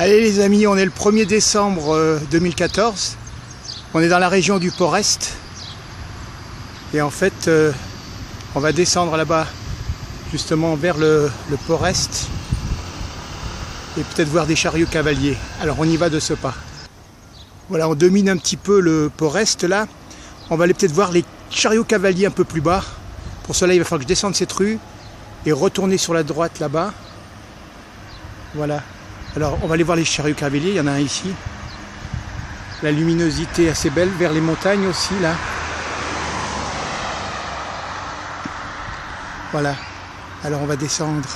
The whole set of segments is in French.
Allez les amis, on est le 1er décembre 2014. On est dans la région du Port-Est. Et en fait, on va descendre là-bas, justement vers le Port-Est. Et peut-être voir des chariots cavaliers. Alors on y va de ce pas. Voilà, on domine un petit peu le Port-Est là. On va aller peut-être voir les chariots cavaliers un peu plus bas. Pour cela, il va falloir que je descende cette rue et retourner sur la droite là-bas. Voilà. Alors on va aller voir les chariots cavaliers, il y en a un ici. La luminosité est assez belle, vers les montagnes aussi là. Voilà. Alors on va descendre.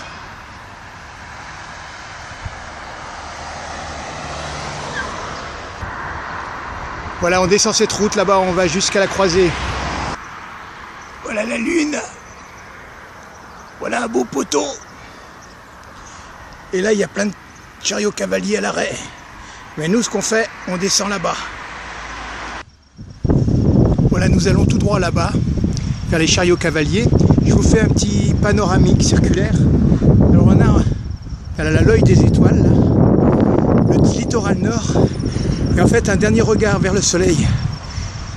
Voilà, on descend cette route là-bas, on va jusqu'à la croisée. Voilà la lune. Voilà un beau poteau. Et là il y a plein de chariots cavaliers à l'arrêt. Mais nous ce qu'on fait, on descend là-bas. Voilà, nous allons tout droit là-bas, vers les chariots cavaliers. Je vous fais un petit panoramique circulaire. Alors on a l'œil des étoiles, là, le littoral nord. Et en fait un dernier regard vers le soleil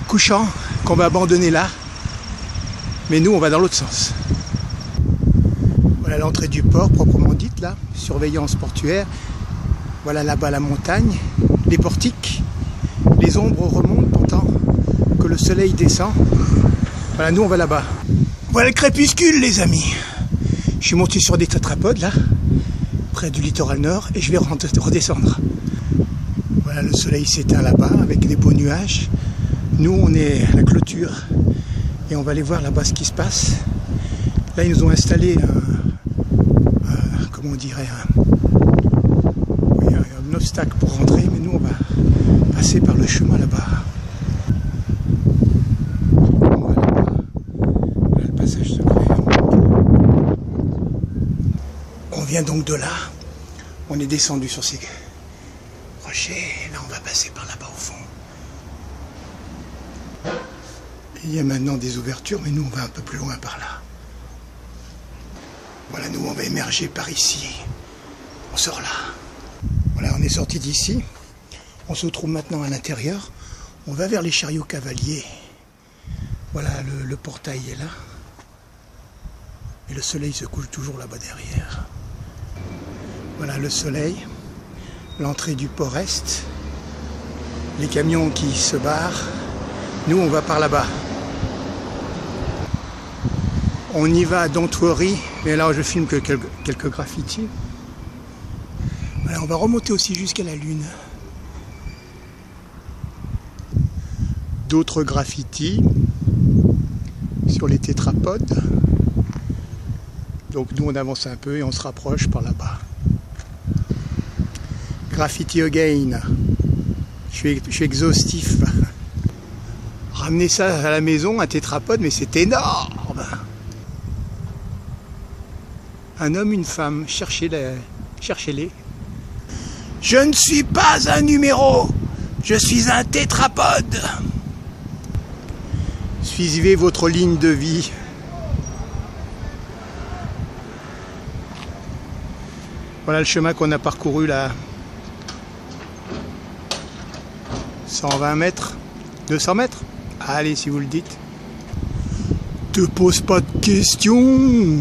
couchant qu'on va abandonner là. Mais nous on va dans l'autre sens. Voilà l'entrée du port proprement dite là, surveillance portuaire. Voilà là-bas la montagne, les portiques, les ombres remontent pourtant que le soleil descend. Voilà, nous on va là-bas. Voilà le crépuscule les amis. Je suis monté sur des tétrapodes là, près du littoral nord et je vais redescendre. Voilà le soleil s'éteint là-bas avec des beaux nuages. Nous on est à la clôture et on va aller voir là-bas ce qui se passe. Là ils nous ont installé comment on dirait un obstacle pour rentrer, mais nous on va passer par le chemin là-bas. On va là-bas. Là, le passage secret. On vient donc de là. On est descendu sur ces rochers. Là on va passer par là-bas au fond. Et il y a maintenant des ouvertures, mais nous on va un peu plus loin par là. Voilà, nous on va émerger par ici. On sort là. Voilà, on est sorti d'ici. On se trouve maintenant à l'intérieur. On va vers les chariots cavaliers. Voilà, le portail est là. Et le soleil se couche toujours là-bas derrière. Voilà le soleil. L'entrée du Port-Est. Les camions qui se barrent. Nous, on va par là-bas. On y va à Don't Worry. Mais là, je filme que quelques graffitis. Voilà, on va remonter aussi jusqu'à la lune. D'autres graffitis sur les tétrapodes. Donc nous on avance un peu et on se rapproche par là-bas. Graffiti again. Je suis exhaustif. Ramener ça à la maison, un tétrapode, mais c'est énorme. Un homme, une femme, cherchez-les. Je ne suis pas un numéro, je suis un tétrapode. Suivez votre ligne de vie. Voilà le chemin qu'on a parcouru là. 120 mètres, 200 mètres. Allez, si vous le dites. Te pose pas de questions.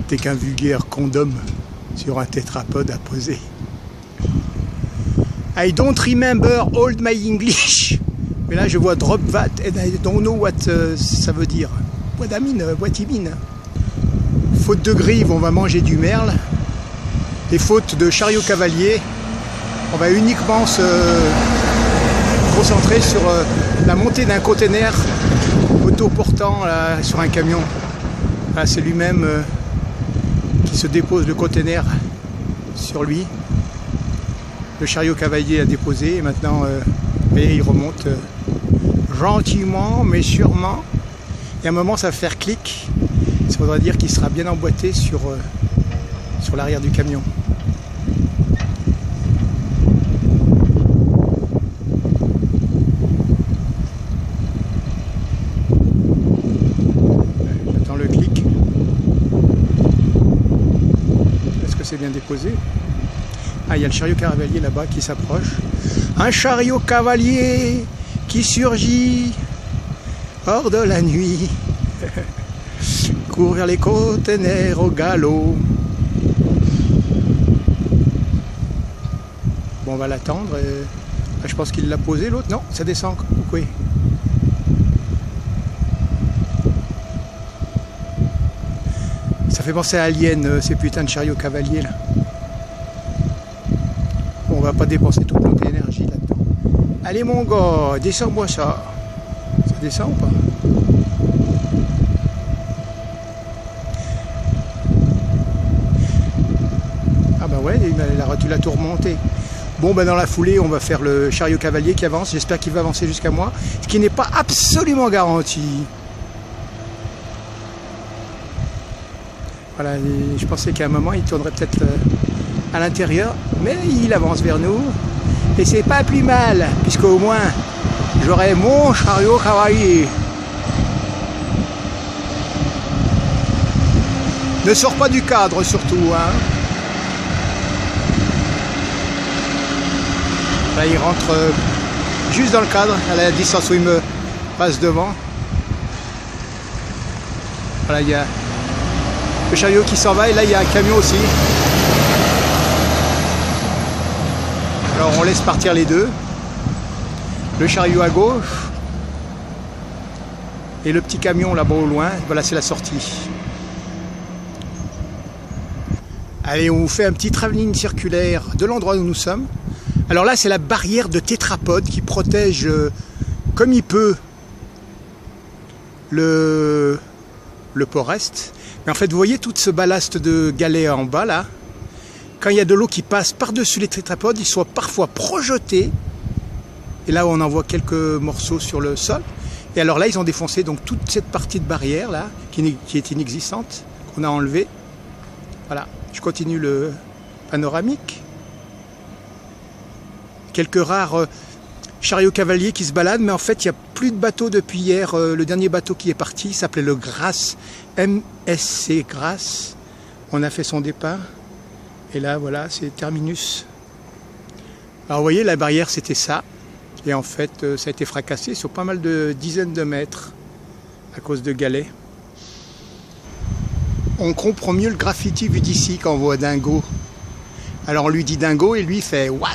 T'es qu'un vulgaire condom sur un tétrapode à poser. I don't remember all my English. Mais là je vois drop that and I don't know what ça veut dire. What I mean. Faute de grive, on va manger du merle. Et faute de chariot cavalier, on va uniquement se concentrer sur la montée d'un container autoportant là, sur un camion. Là, c'est lui-même qui se dépose le container sur lui. Le chariot cavalier a déposé et maintenant et il remonte gentiment mais sûrement. Et à un moment ça va faire clic. Ça voudra dire qu'il sera bien emboîté sur l'arrière du camion. J'attends le clic. Est-ce que c'est bien déposé. Ah, il y a le chariot cavalier là-bas qui s'approche. Un chariot cavalier qui surgit hors de la nuit. Court vers les conteneurs au galop. Bon, on va l'attendre. Je pense qu'il l'a posé l'autre. Non, ça descend. Oui. Ça fait penser à Alien, ces putains de chariots cavaliers là. Bon, on va pas dépenser toute notre énergie là-dedans. Allez mon gars, descends-moi ça. Ça descend ou pas? Ah bah ouais, tu l'as tout remonté. Bon, ben dans la foulée, on va faire le chariot cavalier qui avance. J'espère qu'il va avancer jusqu'à moi, ce qui n'est pas absolument garanti. Voilà, je pensais qu'à un moment, il tournerait peut-être à l'intérieur, mais il avance vers nous. Et c'est pas plus mal, puisqu'au moins, j'aurai mon chariot cavalier. Ne sors pas du cadre, surtout, hein. Là, il rentre juste dans le cadre, à la distance où il me passe devant. Voilà, il y a le chariot qui s'en va et là, il y a un camion aussi. Alors, on laisse partir les deux. Le chariot à gauche et le petit camion là-bas au loin. Voilà, c'est la sortie. Allez, on vous fait un petit travelling circulaire de l'endroit où nous sommes. Alors là, c'est la barrière de tétrapode qui protège comme il peut le port-est. Mais en fait, vous voyez tout ce ballast de galets en bas là. Quand il y a de l'eau qui passe par-dessus les tétrapodes, ils sont parfois projetés. Et là, on en voit quelques morceaux sur le sol. Et alors là, ils ont défoncé donc toute cette partie de barrière là, qui est inexistante, qu'on a enlevée. Voilà, je continue le panoramique. Quelques rares chariots cavaliers qui se baladent, mais en fait, il n'y a plus de bateaux depuis hier. Le dernier bateau qui est parti s'appelait le Grasse, MSC Grasse. On a fait son départ. Et là, voilà, c'est terminus. Alors, vous voyez, la barrière, c'était ça. Et en fait, ça a été fracassé sur pas mal de dizaines de mètres à cause de galets. On comprend mieux le graffiti vu d'ici quand on voit Dingo. Alors, on lui dit Dingo et lui fait « What ?»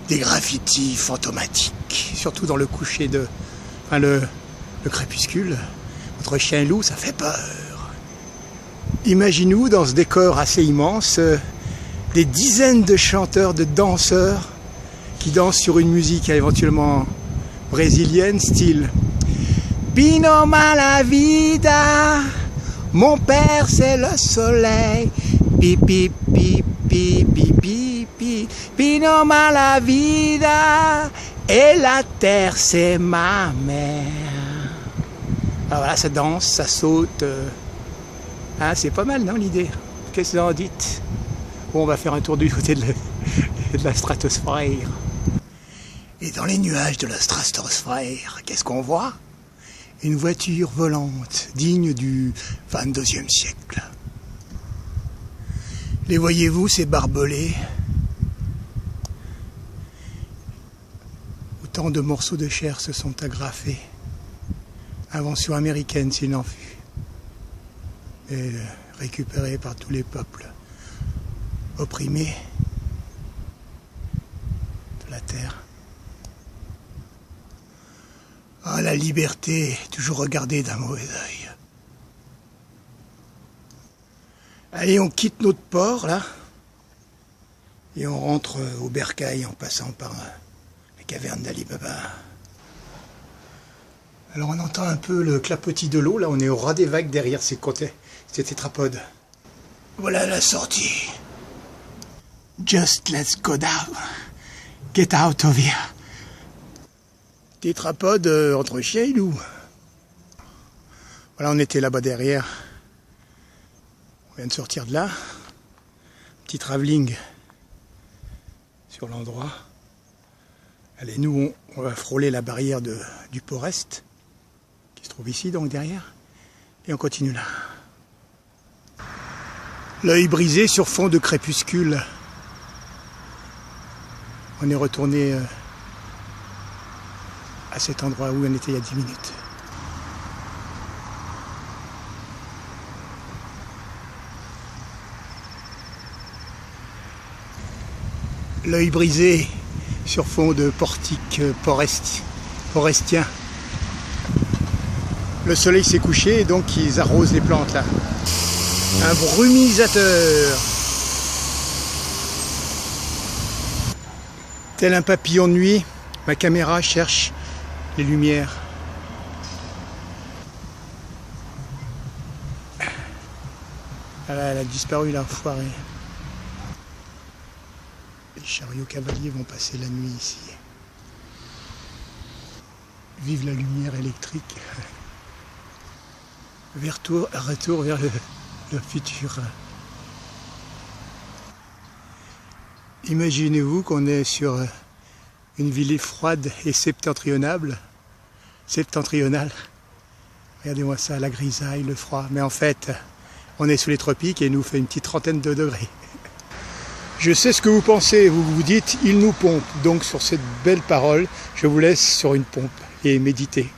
Des graffitis fantomatiques, surtout dans le coucher de... Enfin, le crépuscule. Votre chien-loup, ça fait peur. Imaginez-vous dans ce décor assez immense, des dizaines de chanteurs, de danseurs qui dansent sur une musique éventuellement brésilienne, style Pino Malavida, mon père c'est le soleil, pipi pipi pipi pipi, Pino Malavida, et la terre c'est ma mère. Alors voilà, ça danse, ça saute. Ah, c'est pas mal, non, l'idée? Qu'est-ce que vous en dites? Bon, on va faire un tour du côté de la stratosphère. Et dans les nuages de la stratosphère, qu'est-ce qu'on voit? Une voiture volante, digne du 22e siècle. Les voyez-vous, ces barbelés? Autant de morceaux de chair se sont agrafés. Invention américaine, s'il en fut. Et récupérée par tous les peuples opprimés de la terre. Ah, la liberté, toujours regardée d'un mauvais œil. Allez, on quitte notre port, là, et on rentre au bercail en passant par la caverne d'Ali Baba. Alors on entend un peu le clapotis de l'eau, là on est au ras des vagues derrière ces tétrapodes. Voilà la sortie. Just let's go down. Get out of here. Tétrapode entre chien et loup. Voilà, on était là-bas derrière. On vient de sortir de là. Petit travelling sur l'endroit. Allez, nous on va frôler la barrière du port-est qui se trouve ici, donc derrière. Et on continue là. L'œil brisé sur fond de crépuscule. On est retourné à cet endroit où on était il y a 10 minutes. L'œil brisé sur fond de portique forestien. Le soleil s'est couché et donc ils arrosent les plantes là. Un brumisateur. Tel un papillon de nuit, ma caméra cherche les lumières. Voilà, elle a disparu l'enfoirée. Les chariots cavaliers vont passer la nuit ici. Vive la lumière électrique. Retour vers le futur. Imaginez-vous qu'on est sur une ville froide et septentrionale. Regardez-moi ça, la grisaille, le froid. Mais en fait, on est sous les tropiques et il nous fait une petite trentaine de degrés. Je sais ce que vous pensez, vous vous dites, il nous pompe. Donc sur cette belle parole, je vous laisse sur une pompe et méditez.